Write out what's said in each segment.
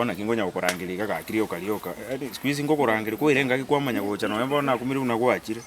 bona kingonya gukurangirika gakirio karioka squeeze ngokurangiri ko irenga gikwamanya gocha no mbona kumiri unagwachire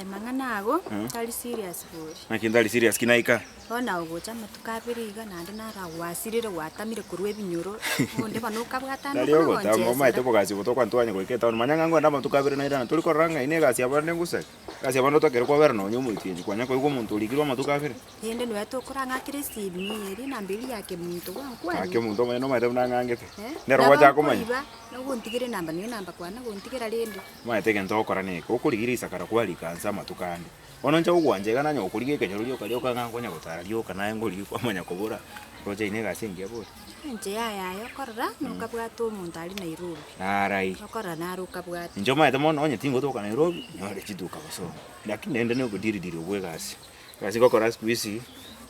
mang'anago tari serious buri nakindari serious kinaika ona ugocha matukabiriga nandi naragwasirire gwatamire kurwe binyoro onde banuka bwatano nari ogo tamo maite bogasi botokwa ntwanye gwiketa on manyanga ngwenda matukabire na irana tuli koranga ine gasi abande nguse gasi abando tokere kwa berno nyomu itinji kwanya ko iguo muntu ulikirwa matukabire ende no etokuranga kiresibi eri na mbili yake muntu wankwa ake muntu mwe maite mnangangete ndero wacha kumanya no guntigire namba ni namba kwana guntigira rende maite gento korane ko kurigirisa kara kwali kansa matukandi ononja ugwanje kana nyo kurige kenyoro karioka ngangonya gutara rioka naye ngori kwamanya kubura roje ine gasi ngiabura nje yayo korra nuka bwatu umuntu ali Nairobi arai korra naruka bwatu njo maite mono onye tingo toka Nairobi nyore chiduka baso lakini nende ne kudiri ubwe gasi kokora squeeze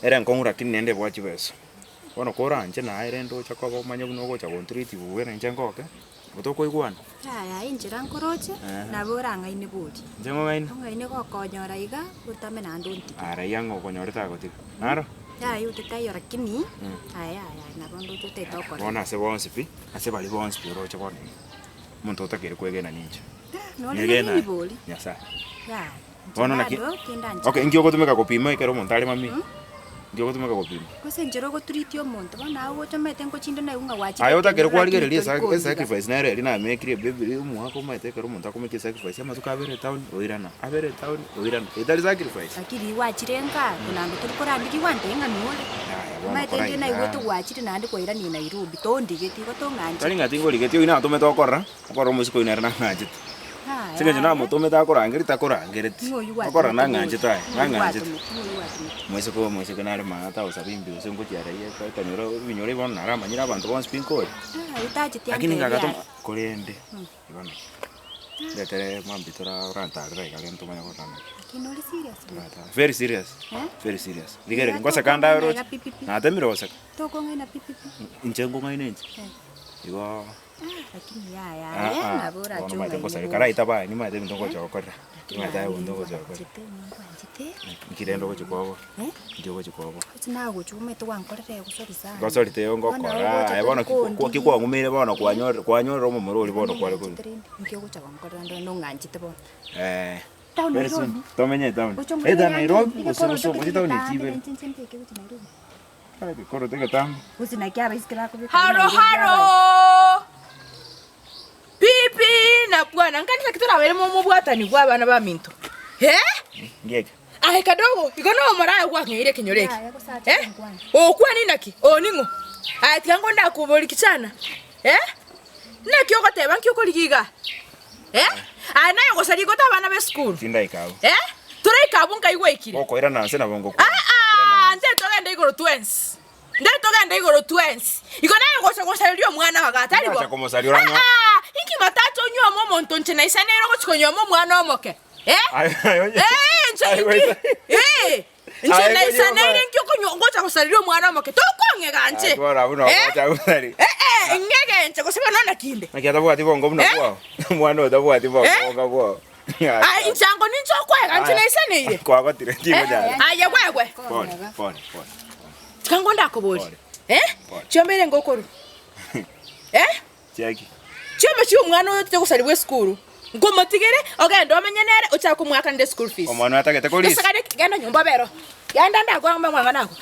era nkongura kinende bwachi beso ono kora nje na irendo chakwa manya buno gocha contribute buwe na nje ngoke utoko igwana injira nkoroche nabora ngaine bodi njengo ngaine gokonyora iga utame na ndonti ara yango konyoreta goti naro utetayo rakini nabondo tutetokora bona se bonsipi ase bali bonsipi roche bona muntu utakire kwegena ninja no ni boli nyasa bona okay ngio gotumeka kopima ikero muntu ali mami ngio gotumeka kopima kose njero go treatio muntu bona ugo chomete ngo chindo na unga wachi ayo utakire kwaligereria sacrifice na reri na mekire baby umwako maite kero muntu akomeke sacrifice ama tukabere town oirana abere town oirana idari sacrifice akiri wachirenga kunango tulikorandiki wandenga nole maite na igo tu wachire nandi koira ni Nairobi tondigeti go tonganje tari ngatingo ligeti ina tume tokora okora musiko ina na nganje singe jina mutume takorangiri takorangiriti okora na nganje tai na nganje mwese nari mata usabimbi usengo tiara ye kanyoro binyore bona nara manyira abantu bon spin code utachi lakini ngagato korende ibona letere mwambitora oranta rai kale ntumanya kotana kinoli serious very serious ligere ngosa kanda ro na temiro saka toko ngaina pipipi injengo ngaina nje iwa lakini ya nabora chunga maite kosa kara itaba ni maite ndongo chokora ngata ndongo chokora ngirendo go chikobo ndio chikobo tsina go chume to wankorere gusorisa gosorite yongo kora ayabona kikwa ngumire bona kwanyora romo murori bona kwale ko ndio go chawankorera ndo nganjite bona tomenye town eda Nairobi usoso mujita unitibe Ai koro tega tam usina kia baiskela ko haro pipi na bwana nkanisa kitora wele momo bwatani kwa bana ba minto ngeke ai kadogo ikono mara kwa ngeire kinyoreki okwa ni naki oningo ai tiango ndakuboli kichana naki okoteba nki okoligiga ai nayo gosari gota bana be school tinda ikawo tura ikabu nkaigwa ikire okoira nanse na bongo nde togenda igoro twins iko nayo gosaririo mwana wagatari bo komosari oranyo inki matato nyo momo ntonche na isanero gochikonyo mwana omoke nche na isanero inki okonyo gocha gosaririo mwana omoke tokonge ganje twara buno gocha gosari ngege nche gosiba nona kinde nakiata bwati bongo buno kwao mwana otabwati bongo kwao inchango nincho kwega nche na isanero kwako tire kibo jara aye kwegwe pone kango ndakoboli chombere ngokoro cheki chombe chiwo mwana oyo tete gusaribwe school ngomotigere ogenda omenyenere uchako mwaka nde school fees omwana atagete kolisi sakade genda nyumba bero genda ndagwamba mwana nako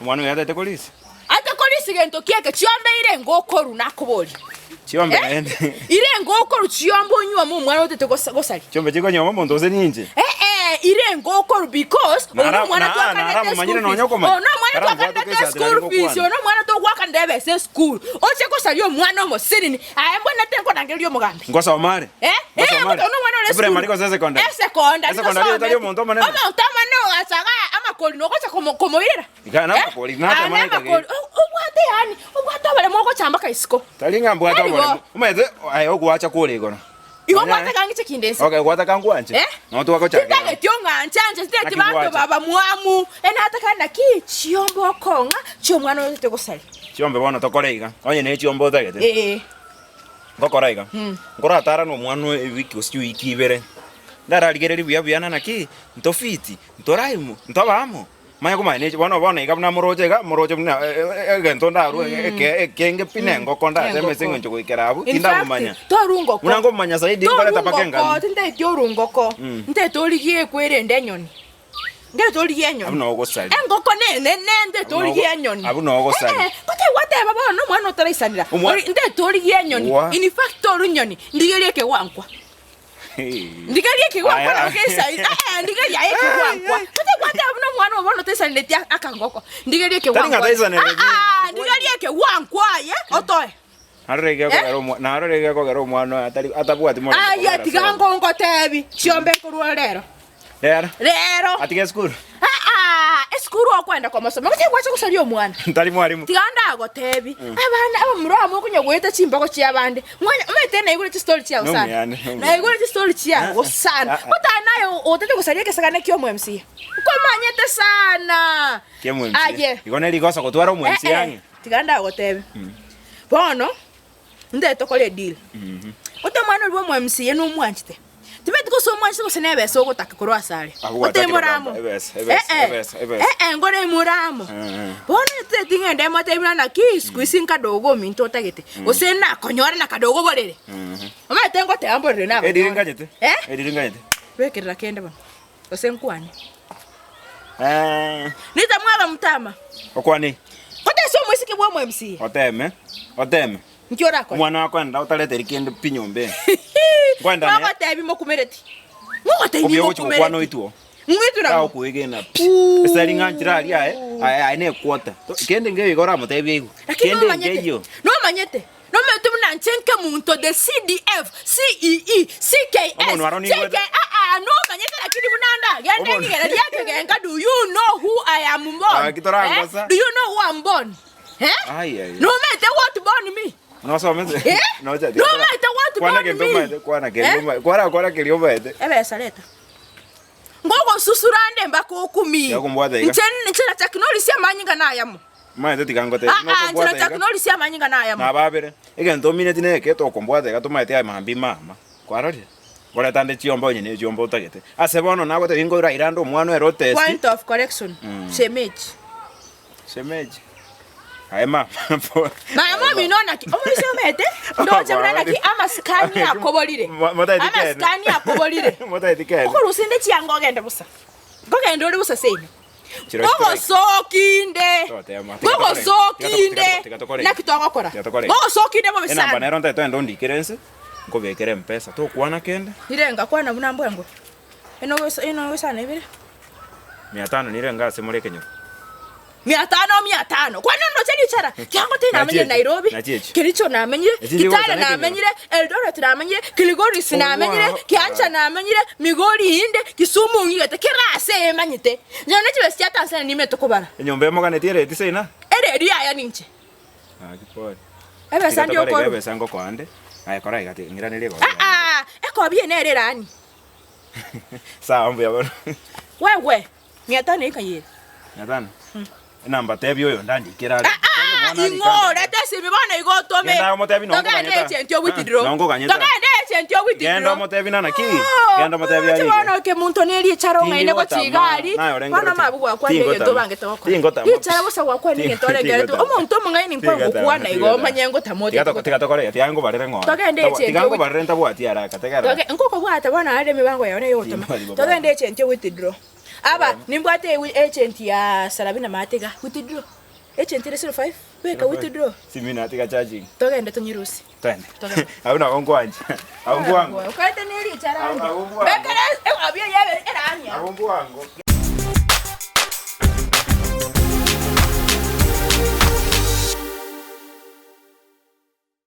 omwana yatete kolisi ata kolisi gento kieke chiombe ire ngokoru nakoboli chiombe ende ire ngokoru chiombo nywa mu mwana otete gosari chombe chiko nyoma mondo ze ninje ire ngokoru because ono mwana to akana manyire no nyoko ma ono mwana to akana school fees ono mwana to gwaka ndebe se school oche ko sari omwana mo sirini ayembo na tenko nangelio mugambi ngosa omare ono mwana ole school primary ko secondary secondary itayo mondo manene ama utamano asaga ama koli no kocha komo ira igana koli nata manene obwate yani obwate bale moko chamba kaisiko tali ngambo ata bole umeze ayo kuacha kule igona iwo kwata kangiche kindesi okay kwata kangu anje no to wako chake tale tionga anje steti bantu baba muamu ena atakana ki chiombo konga chomwana otete gosari chiombe bona tokoreiga onye ne chiombo tagete ngokoreiga ngora tara no mwana wiki usiu ikibere ndara ligereri bya byana naki ntofiti ntoraimu ntobamo Maya kumaine bona ikabna moroje mna egento ndaru ekenge pinengo konda temesingo njuko ikerabu indamumanya torungo ko unango manya zaidi ngoleta pakenga tinde torungo ko nte torigie kwere ndenyoni nde torigie nyoni abuna ogosali engoko nene nde torigie nyoni abuna ogosali kote whatever bono mwana otarisanira nde torigie nyoni in fact torunyoni ndigerie ke wankwa ndigerie ke wankwa ngesa ndigerie ke wankwa kote whatever no mwana bono otarisanira tia akangoko ndigerie ke wankwa ndigerie ke wankwa ye otoe narorege kogero mwana atabuati mwana aya tigango ngotebi chiombe kurwa rero atige skuru eskuru okwenda kwa masomo kuti kwacha kusali omwana ntali mwalimu tiganda gotebi abana abamuramo kunyogweta chimbako chiabande mwanya umete na igure story chia usana na igure story chia usana utanayo otete kusalia kesakane kyo MC komanyete sana kyo MC igone ligosa kutwara MC yangi tiganda gotebi bono nde tokole deal utamwana rwo MC yenu mwanchite Tibeti ko so mwanchi ko senebe so gutaka kurwa sare. Utemuramo. Ngore muramo. Bona tete ngende mate bina ki squeezing kadogo minto tagete. Usena konyore na kadogo borere. Mama tengo te ambore na. Ediringanyete. Ediringanyete. Wekera kende ba. Usenkwani. Nitamwala mtama. Okwani. Kote so mwisiki bwa MC. Oteme. Nkiora ko. Mwana wakwenda utalete rikende pinyombe. Kwenda ne. Ngote abi mokumereti. Ngote ni mokumereti. Kwano ituo. Mwitura. Ka kuigena. Esaringa njira ali ane kwota. Kende nge igora mutebi igu. Kende ngeyo. No manyete. No metu na nchenke muntu de CDF, CEE, CKS. No manyete lakini bunanda. Gende ngere yake genga do you know who I am born? Do you know who I'm born? No matter what born me. No so meze. No matter what born me. Kwana keliomba ete. Ebe saleta. Ngogo susurande mbako okumi. Yakumbwata iga. Nchena technology amanyinga nayamo. Maete tikangote. Nchena technology amanyinga nayamo. Na babere. Ege ndomine tineke to kombwata iga tomaete amambi mama. Kwarori. Wala tande chiomba nyene chiomba utagete. Asebono nako te ingo irando mwana ero test. Point of correction. Semeji. Aema. Mama minona ki. Omuri somete. Ndoje mwana ki ama skani akobolire. Ama skani akobolire. Mota etikene. Ko rusinde chiango gende busa. Gogende uri busa sene. Gogo sokinde. Gogo sokinde. Nakitoka kora. Gogo sokinde bo bisana. Ena banero ntaito ndo ndikirense. Nkobekere mpesa to kwana kende. Nirenga kwana bunambwengo. Eno wesana ibire. 500 nirenga semole kenyo. 500 kwani ndo cheli chara kyango tena amenye Nairobi kilicho na amenyire Kitale na amenyire Eldoret na amenyire Kilgoris na amenyire Kiancha na amenyire Migori hinde Kisumu ngigete kirase emanyite nyone chibesya tansana nimetokobana enyombe mogane tiere tisena eri aya ninche kipori ebe sandi okoro ebe sango kwande aya kora igate ngira nilego eko bie nere rani sawa mbu yabona wewe 500 ikayire 500 namba tebi oyo ndandikira ali ingora tesi bibona igotome ngenda motebi no nganyeta chentio withdraw nganyeta chentio withdraw ngenda motebi nana ki ngenda motebi ali tibona ke muntu neri charo ngaine ko chigali bana mabugwa kwa ndege to bange toko ichara bosa wa kwa ndege to lege to omuntu mungaini kwa kuana igo manyengo tamote tikatokore yango barere ngo tigango barere ntabwati araka tegara nkoko bwata bana ade mibango yaone yotoma togende chentio withdraw aba nimbwate agent ya Salabina Matega withdraw agent 05 weka withdraw simina atika charging togende tunyirusi twende hauna ongwanje abungu wangu ukaita neli charanga bekele abia yabe era anya abungu wangu